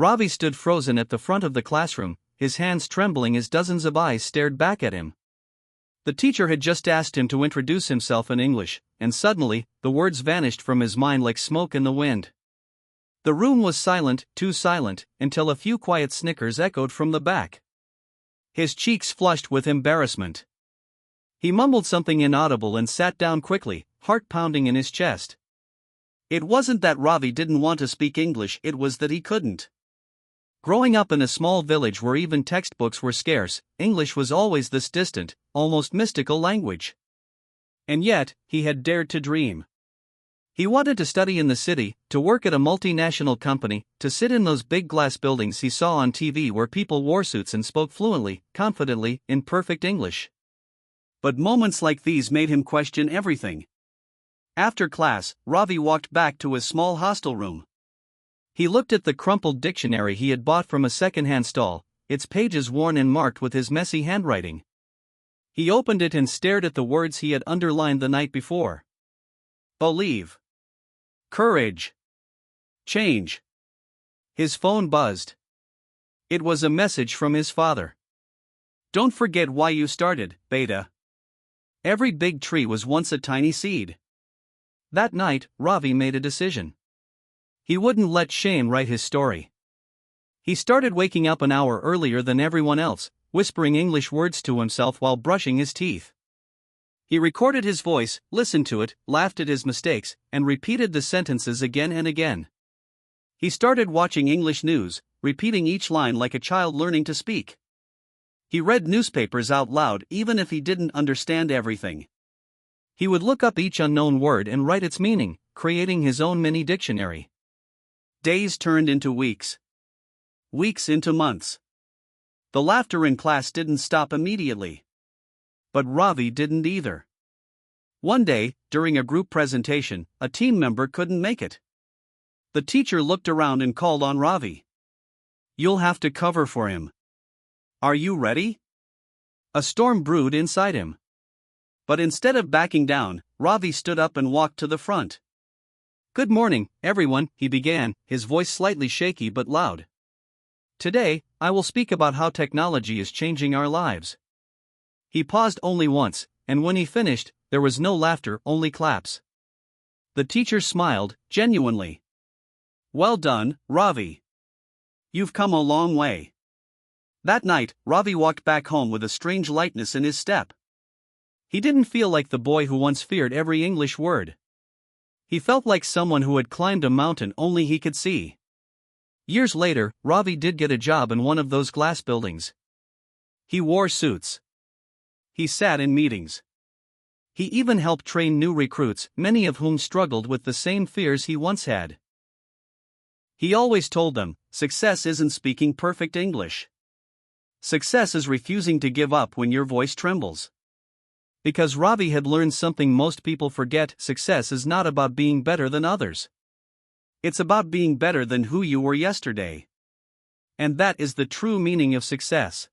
Ravi stood frozen at the front of the classroom, his hands trembling as dozens of eyes stared back at him. The teacher had just asked him to introduce himself in English, and suddenly, the words vanished from his mind like smoke in the wind. The room was silent, too silent, until a few quiet snickers echoed from the back. His cheeks flushed with embarrassment. He mumbled something inaudible and sat down quickly, heart pounding in his chest. It wasn't that Ravi didn't want to speak English, it was that he couldn't. Growing up in a small village where even textbooks were scarce, English was always this distant, almost mystical language. And yet, he had dared to dream. He wanted to study in the city, to work at a multinational company, to sit in those big glass buildings he saw on TV where people wore suits and spoke fluently, confidently, in perfect English. But moments like these made him question everything. After class, Ravi walked back to his small hostel room. He looked at the crumpled dictionary he had bought from a second-hand stall, its pages worn and marked with his messy handwriting. He opened it and stared at the words he had underlined the night before. Believe. Courage. Change. His phone buzzed. It was a message from his father. Don't forget why you started, Beta. Every big tree was once a tiny seed. That night, Ravi made a decision. He wouldn't let shame write his story. He started waking up an hour earlier than everyone else, whispering English words to himself while brushing his teeth. He recorded his voice, listened to it, laughed at his mistakes, and repeated the sentences again and again. He started watching English news, repeating each line like a child learning to speak. He read newspapers out loud even if he didn't understand everything. He would look up each unknown word and write its meaning, creating his own mini dictionary. Days turned into weeks. Weeks into months. The laughter in class didn't stop immediately. But Ravi didn't either. One day, during a group presentation, a team member couldn't make it. The teacher looked around and called on Ravi. You'll have to cover for him. Are you ready? A storm brewed inside him. But instead of backing down, Ravi stood up and walked to the front. Good morning, everyone, he began, his voice slightly shaky but loud. Today, I will speak about how technology is changing our lives. He paused only once, and when he finished, there was no laughter, only claps. The teacher smiled, genuinely. Well done, Ravi. You've come a long way. That night, Ravi walked back home with a strange lightness in his step. He didn't feel like the boy who once feared every English word. He felt like someone who had climbed a mountain only he could see. Years later, Ravi did get a job in one of those glass buildings. He wore suits. He sat in meetings. He even helped train new recruits, many of whom struggled with the same fears he once had. He always told them, success isn't speaking perfect English. Success is refusing to give up when your voice trembles. Because Ravi had learned something most people forget, success is not about being better than others. It's about being better than who you were yesterday. And that is the true meaning of success.